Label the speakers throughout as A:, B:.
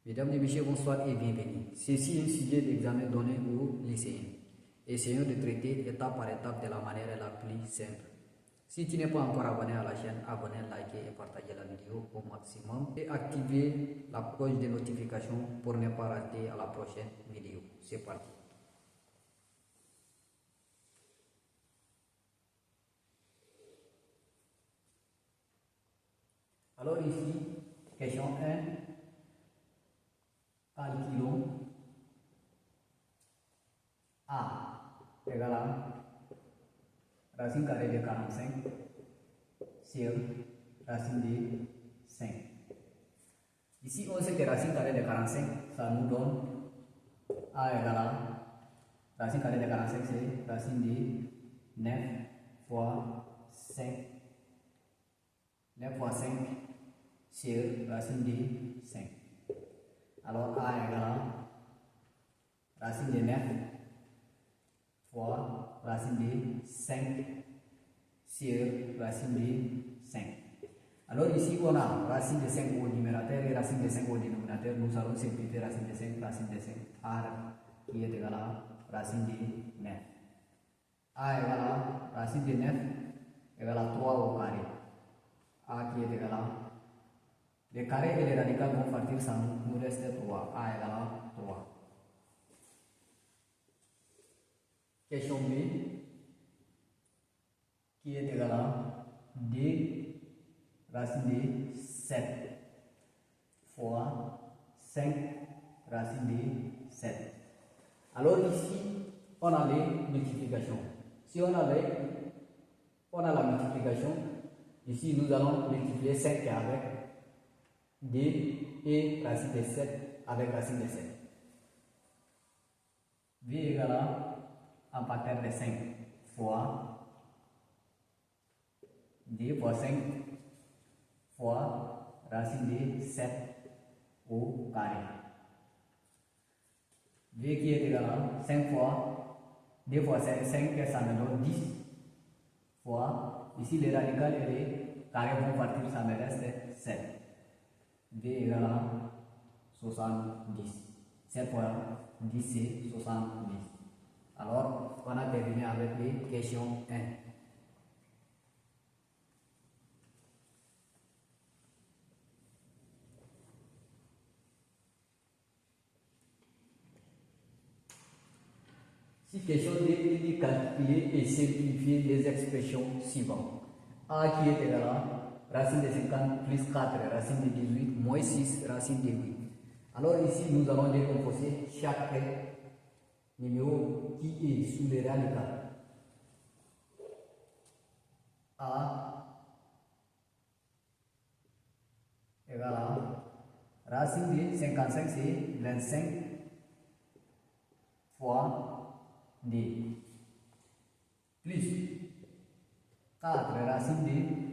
A: Mesdames et messieurs, bonsoir et bienvenue. Ceci est un sujet d'examen donné aux lycéens. Essayons de traiter étape par étape de la manière la plus simple. Si tu n'es pas encore abonné à la chaîne, abonnez, likez et partagez la vidéo au maximum. Et activez la cloche de notification pour ne pas rater à la prochaine vidéo. C'est parti. Alors ici, question 1. Calculons A égale à racine carrée de 45 sur racine de 5. Ici, on sait que racine carrée de 45, ça nous donne A égale à racine carrée de 45, c'est racine de 9 fois 5. 9 fois 5 sur racine de 5. Alors A égale à racine de 9 fois racine de 5 sur racine de 5. Alors ici on a racine de 5 au numérateur et racine de 5 au dénominateur. Nous allons simplifier racine de 5 par qui est égal à racine de 9. A égale à racine de 9 égale à 3 au carré. A qui est égal à les carrés et les radicales vont partir, ça nous reste 3. A égale à 3. Question B qui est égal à D racine de 7 fois 5 racine de 7. Alors ici, on a les multiplications. Si on a la multiplication, ici nous allons multiplier 5 avec D et racine de 7 avec racine de 7. V égale à un facteur de 5 fois D fois 5 fois racine de 7 au carré. V qui est égal à 5 fois D fois 5, ça me donne 10 fois, ici les radicales et les carrés vont partir, ça me reste 7. V égale à 70. 7 fois 10 c'est 70. Alors, on a terminé avec les questions 1. Si question D, il dit calculer et simplifier les expressions suivantes. A qui est égal à racine de 50 plus 4 racine de 18 moins 6 racine de 8. Alors ici, nous allons décomposer chaque numéro qui est sous les radicales. A égale à racine de 55, c'est 25 fois D plus 4 racine de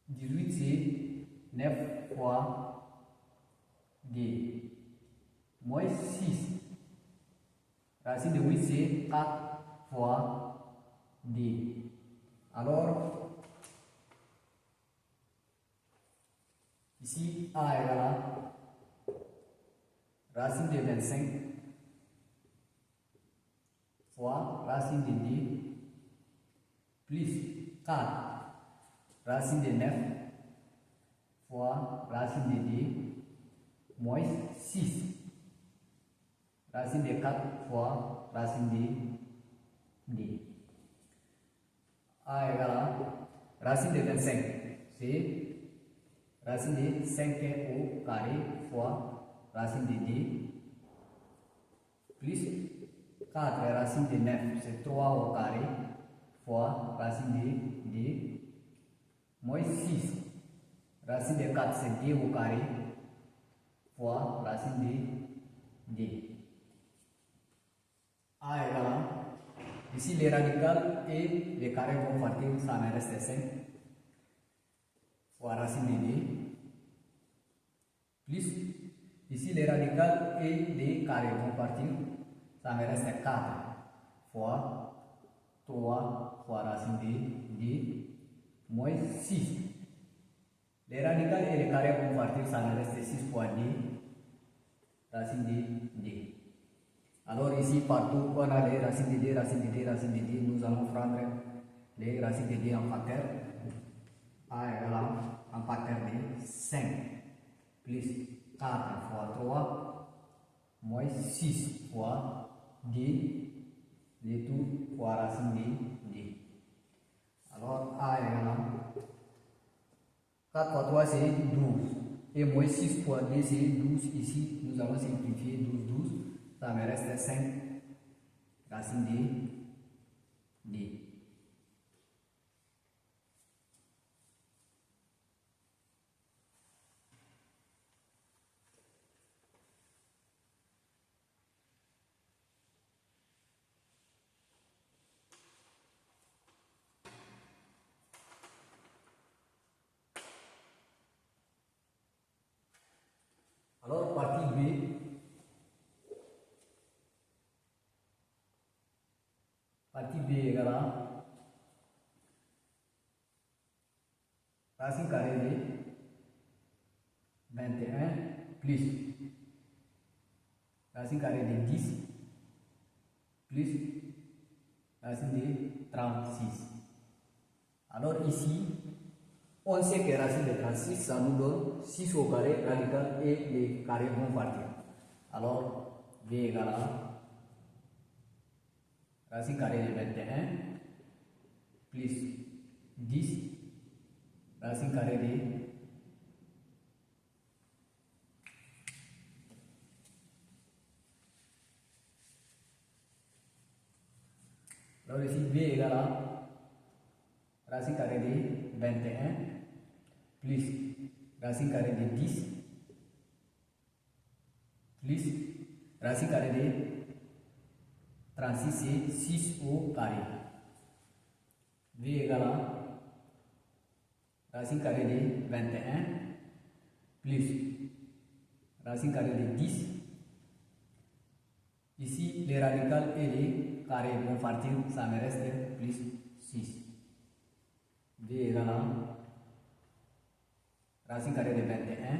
A: 18, c'est 9 fois D moins 6 racine de 8, c'est 4 fois D. Alors, ici, A égale à racine de 25 fois racine de D plus 4 racine de 9 fois racine de D moins 6 racine de 4 fois racine de D. A égale à racine de 25, c'est racine de 5 au carré fois racine de D plus 4 racine de 9, c'est 3 au carré fois racine de D moins 6 racine de 4, c'est D au carré fois racine de D. A égale à, ici les radicales et les carrés vont partir, ça me reste 5 fois racine de D plus, ici les radicales et les carrés vont partir, ça me reste 4 fois 3 fois racine de D moins 6 Les radicales et les carrés vont partir, ça me reste 6 fois d, racine de d. Alors ici, partout, on a les racines de d, racines de d, racines de d. Nous allons prendre les racines de d en facteur. A égale en facteur de 5 plus 4 fois 3 moins 6 fois d, le tout fois racine de d. Alors A égale 4 fois 3 c'est 12 et moins 6 fois d c'est 12. Ici nous allons simplifier 12, ça me reste 5 racine de d. Alors, partie B, égale à racine carrée de 21 plus racine carrée de 10 plus racine de 36. Alors ici, on sait que racine de 36, ça nous donne 6 au carré radical et les carrés vont partir. Alors, B égale à racine carrée de 21 plus 10 racine carrée de 1. Alors ici, B égale à racine carrée de 21 plus racine carrée de 10 plus racine carrée de 36 c'est 6 au carré. V égale à racine carrée de 21 plus racine carrée de 10. Ici, les radicales et les carrés vont partir, ça me reste plus 6. V égale à racine carrée de 21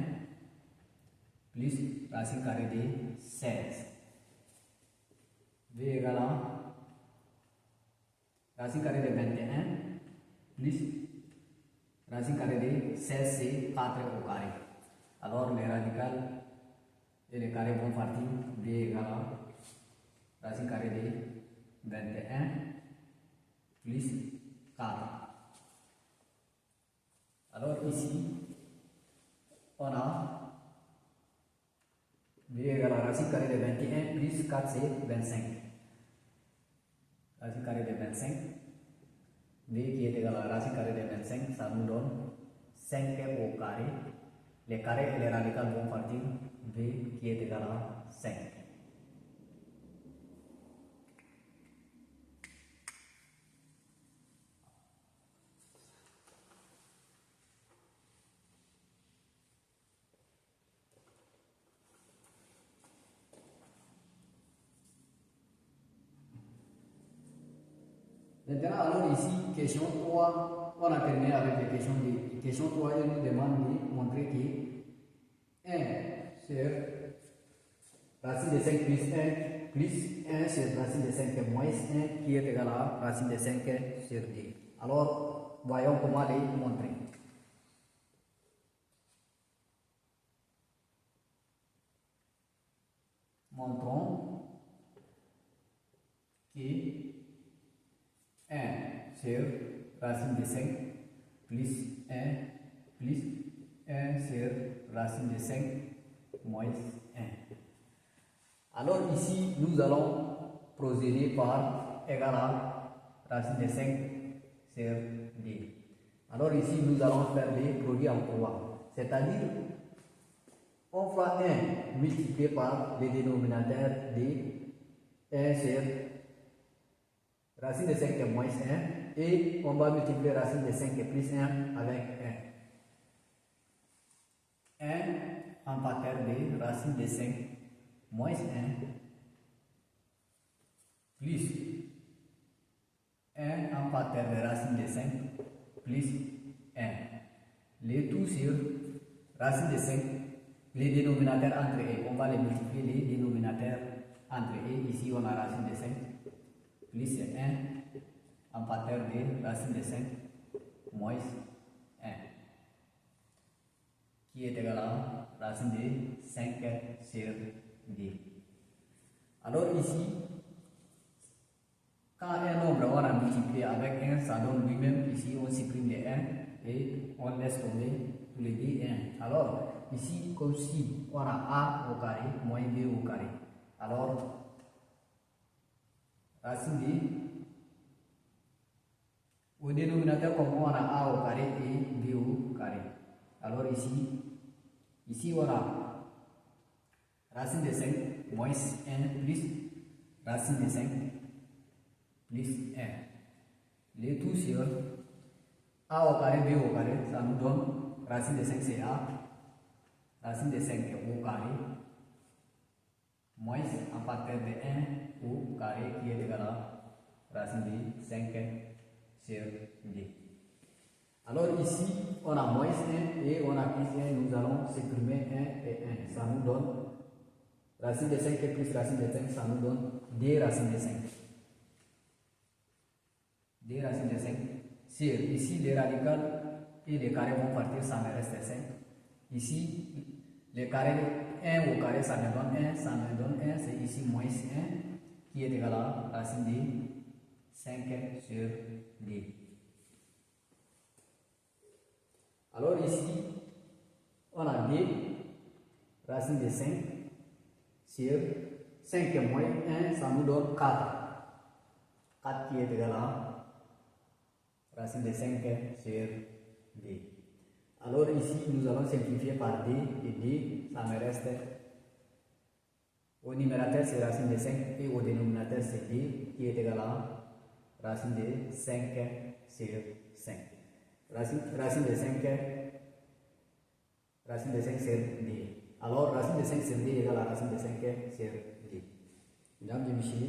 A: plus racine carrée de 16. V égale à racine carrée de 21 plus racine carrée de 16 c'est 4 au carré. Alors les radicales et les carrés vont partir. V égale à racine carrée de 21 plus 4. Alors ici, on a V égale à racine carrée de 21 plus 4 c'est 25. Racine carrée de 25. V qui est égal à racine carrée de 25, ça nous donne 5 au carré. Les carrés et les radicales vont partir. V qui est égal à 5. Maintenant, alors ici, question 3, on a terminé avec les questions 2. Question 3, elle nous demande de montrer que 1 sur racine de 5 plus 1 sur racine de 5 moins 1 qui est égal à racine de 5 sur 2. Alors, voyons comment les montrer. Montrons que 1 sur racine de 5 plus 1 sur racine de 5 moins 1. Alors ici, nous allons procéder par égal à racine de 5 sur 2. Alors ici, nous allons faire des produits en croix. C'est-à-dire, on fera 1 multiplié par le dénominateur de 1 sur racine de 5 moins 1 et on va multiplier racine de 5 plus 1 avec 1. 1 en facteur de racine de 5 moins 1 plus 1 en facteur de racine de 5 plus 1. les tout sur racine de 5, les dénominateurs entre eux, on va les multiplier les dénominateurs entre eux. Ici on a racine de 5 plus 1 en facteur de racine de 5 moins 1 qui est égal à racine de 5 sur 2. Alors ici, quand un nombre on a multiplié avec 1, ça donne lui-même. Ici on supprime les 1 et on laisse tomber tous les deux 1. Alors ici, comme si on a a au carré moins b au carré. Alors racine de, au dénominateur, comme on a a au carré et b au carré. Alors ici on a racine de 5 moins 1 plus racine de 5 plus 1. Les tout sur a au carré, b au carré, ça nous donne racine de 5 c'est a, racine de 5 au carré, moins en facteur de 1 au carré qui est égal à racine de 5 sur 2. Alors ici, on a moins 1 et on a plus 1, nous allons supprimer 1 et 1. Ça nous donne racine de 5 plus racine de 5, ça nous donne 2 racines de 5. 2 racines de 5. Ici, les radicales et les carrés vont partir, ça me reste 5. Ici, les carrés 1 au carré, ça me donne 1, ça me donne 1, c'est ici moins 1 qui est égal à racine de 5 sur 2. Alors ici, on a 2 racine de 5 sur 5 moins 1, ça nous donne 4. 4 qui est égal à racine de 5 sur 2. Alors ici, nous allons simplifier par 2 et 2, ça me reste. Au numérateur, c'est racine de 5 et au dénominateur, c'est 2 qui est égal à racine de 5 sur 5. Racine de 5 sur 2. Alors, racine de 5 sur 2 égale à racine de 5 sur 2. Mesdames et messieurs,